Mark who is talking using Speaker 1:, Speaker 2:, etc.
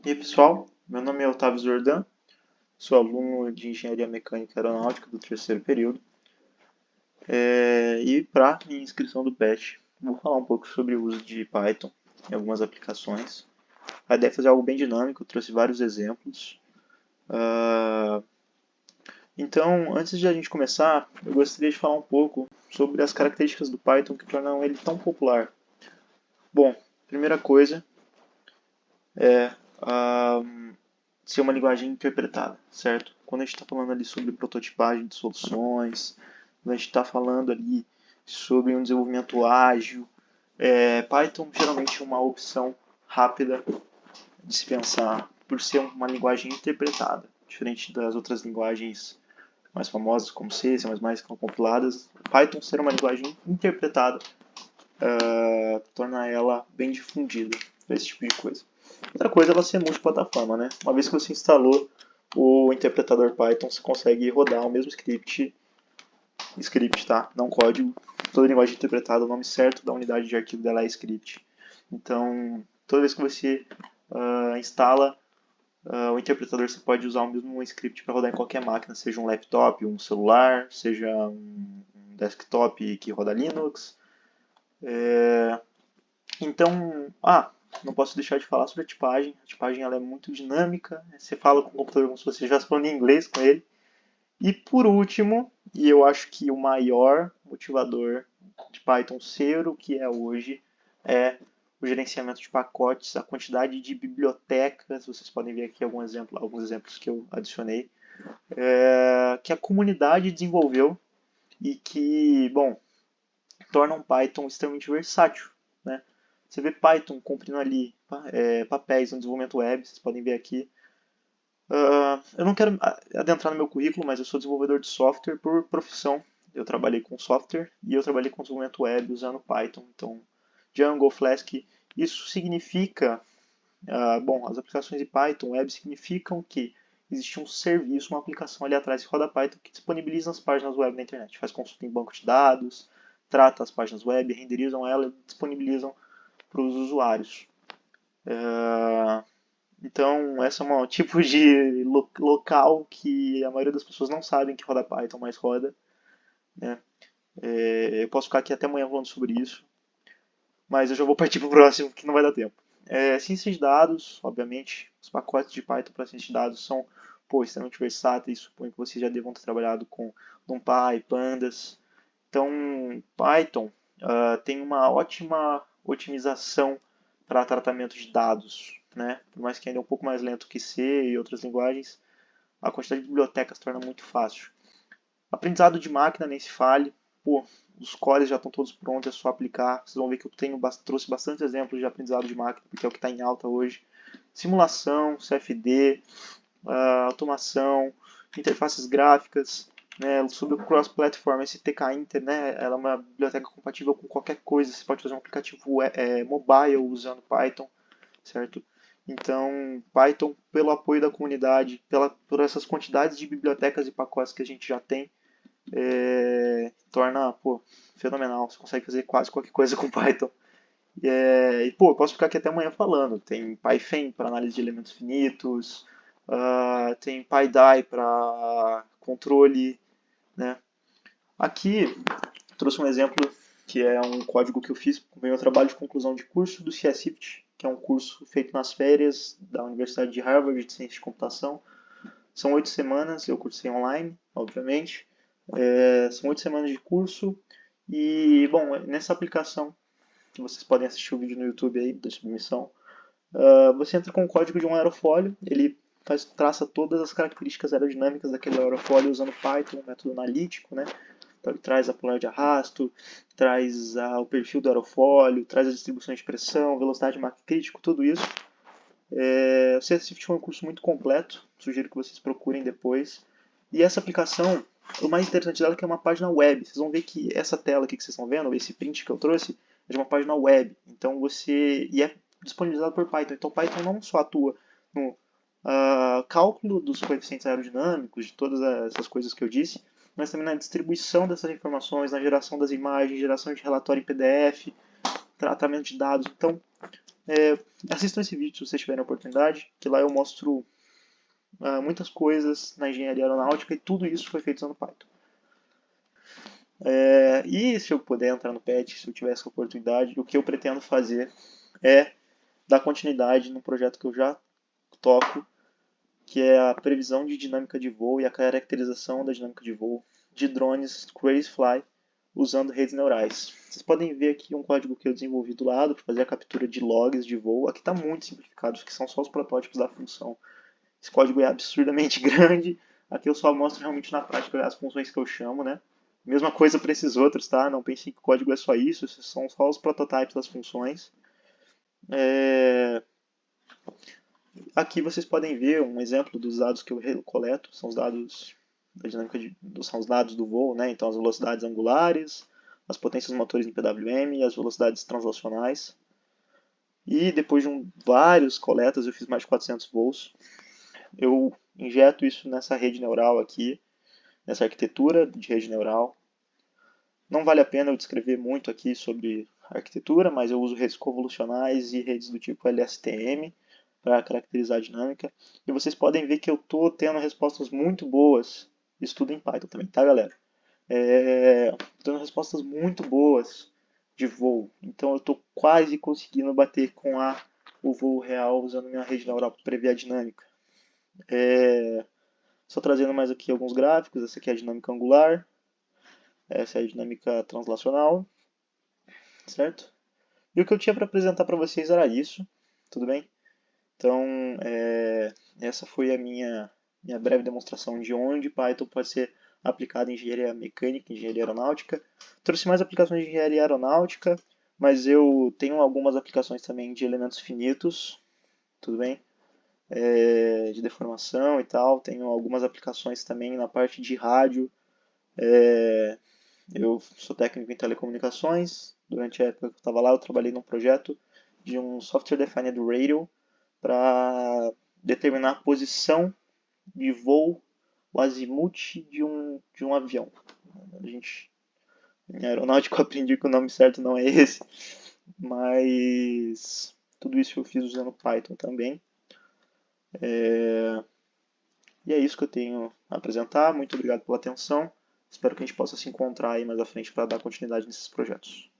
Speaker 1: E aí, pessoal, meu nome é Otávio Zordan, sou aluno de Engenharia Mecânica e Aeronáutica do terceiro período. E para minha inscrição do PET, vou falar um pouco sobre o uso de Python em algumas aplicações. A ideia é fazer algo bem dinâmico, eu trouxe vários exemplos. Ah, então, antes de a gente começar, eu gostaria de falar um pouco sobre as características do Python que tornam ele tão popular. Bom, primeira coisa é a ser uma linguagem interpretada, certo? Quando a gente está falando ali sobre prototipagem de soluções, quando a gente está falando ali sobre um desenvolvimento ágil, Python geralmente é uma opção rápida de se pensar por ser uma linguagem interpretada, diferente das outras linguagens mais famosas como C, C++, que são compiladas. Python ser uma linguagem interpretada torna ela bem difundida para esse tipo de coisa. Outra coisa é ela ser multiplataforma, né? Uma vez que você instalou o interpretador Python, você consegue rodar o mesmo script, tá? Não código. Toda linguagem interpretada, o nome certo da unidade de arquivo dela é script. Então, toda vez que você instala o interpretador, você pode usar o mesmo script para rodar em qualquer máquina, seja um laptop, um celular, seja um desktop que roda Linux. Então, não posso deixar de falar sobre a tipagem. A tipagem ela é muito dinâmica. Você fala com o computador como se você estivesse falando em inglês com ele. E por último, e eu acho que o maior motivador de Python ser o que é hoje é o gerenciamento de pacotes, a quantidade de bibliotecas. Vocês podem ver aqui alguns exemplos que eu adicionei, que a comunidade desenvolveu e que, bom, tornam Python extremamente versátil, né? Você vê Python cumprindo ali papéis no desenvolvimento web, vocês podem ver aqui. Eu não quero adentrar no meu currículo, mas eu sou desenvolvedor de software por profissão. Eu trabalhei com software e eu trabalhei com desenvolvimento web usando Python. Então, Django, Flask, isso significa, bom, as aplicações de Python web significam que existe um serviço, uma aplicação ali atrás que roda Python que disponibiliza as páginas web na internet, faz consulta em banco de dados, trata as páginas web, renderizam ela e disponibilizam para os usuários. Então, esse é um tipo de local que a maioria das pessoas não sabem que roda Python, mas roda, né? Eu posso ficar aqui até amanhã falando sobre isso, mas eu já vou partir para o próximo que não vai dar tempo. Ciência de dados, obviamente, os pacotes de Python para ciência de dados são extremamente versáteis. Suponho que vocês já devam ter trabalhado com NumPy, Pandas. Então, Python tem uma ótima otimização para tratamento de dados, né? Por mais que ainda é um pouco mais lento que C e outras linguagens, a quantidade de bibliotecas torna muito fácil. Aprendizado de máquina, nem se fale. Os cores já estão todos prontos, é só aplicar. Vocês vão ver que eu trouxe bastante exemplos de aprendizado de máquina, porque é o que está em alta hoje. Simulação, CFD, automação, interfaces gráficas, né, sobre o cross-platform, esse TK-Inter, né, ela é uma biblioteca compatível com qualquer coisa. Você pode fazer um aplicativo mobile usando Python, certo? Então, Python, pelo apoio da comunidade, por essas quantidades de bibliotecas e pacotes que a gente já tem, torna fenomenal. Você consegue fazer quase qualquer coisa com Python. Eu posso ficar aqui até amanhã falando. Tem PyFem para análise de elementos finitos, tem PyDie para controle, né? Aqui trouxe um exemplo que é um código que eu fiz com o meu trabalho de conclusão de curso do CSIFT, que é um curso feito nas férias da Universidade de Harvard de Ciência de Computação. São 8 semanas, eu cursei online, obviamente. São 8 semanas de curso e, bom, nessa aplicação, que vocês podem assistir o vídeo no YouTube aí da submissão, você entra com o código de um aerofólio, ele traça todas as características aerodinâmicas daquele aerofólio usando Python, um método analítico, né? Então ele traz a polar de arrasto, traz o perfil do aerofólio, traz a distribuição de pressão, velocidade de Mach crítico, tudo isso. O CSIFT é um curso muito completo, sugiro que vocês procurem depois. E essa aplicação, o mais interessante dela é que é uma página web. Vocês vão ver que essa tela aqui que vocês estão vendo, esse print que eu trouxe, é de uma página web. Então e é disponibilizado por Python. Então Python não só atua no cálculo dos coeficientes aerodinâmicos, de todas essas coisas que eu disse, mas também na distribuição dessas informações, na geração das imagens, geração de relatório em PDF, tratamento de dados. Então, Assistam esse vídeo se vocês tiverem a oportunidade, que lá eu mostro muitas coisas na engenharia aeronáutica e tudo isso foi feito usando Python. E se eu puder entrar no PET, se eu tivesse a oportunidade, o que eu pretendo fazer é dar continuidade no projeto que eu já toco, que é a previsão de dinâmica de voo e a caracterização da dinâmica de voo de drones Crazefly usando redes neurais. Vocês podem ver aqui um código que eu desenvolvi do lado para fazer a captura de logs de voo. Aqui está muito simplificado, isso aqui são só os protótipos da função. Esse código é absurdamente grande. Aqui eu só mostro realmente na prática as funções que eu chamo, né? Mesma coisa para esses outros, tá? Não pensem que o código é só isso, esses são só os protótipos das funções. Aqui vocês podem ver um exemplo dos dados que eu coleto, são os dados da dinâmica são os dados do voo, né? Então as velocidades angulares, as potências motores em PWM e as velocidades translacionais. E depois de vários coletas, eu fiz mais de 400 voos. Eu injeto isso nessa rede neural aqui, nessa arquitetura de rede neural. Não vale a pena eu descrever muito aqui sobre arquitetura, mas eu uso redes convolucionais e redes do tipo LSTM para caracterizar a dinâmica. E vocês podem ver que eu estou tendo respostas muito boas. Isso tudo em Python também, tá, galera? Tendo respostas muito boas de voo. Então eu estou quase conseguindo bater com o voo real usando minha rede neural para prever a dinâmica. Só trazendo mais aqui alguns gráficos. Essa aqui é a dinâmica angular. Essa é a dinâmica translacional. Certo? E o que eu tinha para apresentar para vocês era isso. Tudo bem? Então, essa foi a minha breve demonstração de onde Python pode ser aplicado em engenharia mecânica, engenharia aeronáutica. Trouxe mais aplicações de engenharia aeronáutica, mas eu tenho algumas aplicações também de elementos finitos, tudo bem? De deformação e tal. Tenho algumas aplicações também na parte de rádio. Eu sou técnico em telecomunicações. Durante a época que eu estava lá, eu trabalhei num projeto de um Software Defined Radio para determinar a posição de voo, o azimuth de um avião. Em aeronáutica eu aprendi que o nome certo não é esse, mas tudo isso eu fiz usando Python também. E é isso que eu tenho a apresentar. Muito obrigado pela atenção. Espero que a gente possa se encontrar aí mais à frente para dar continuidade nesses projetos.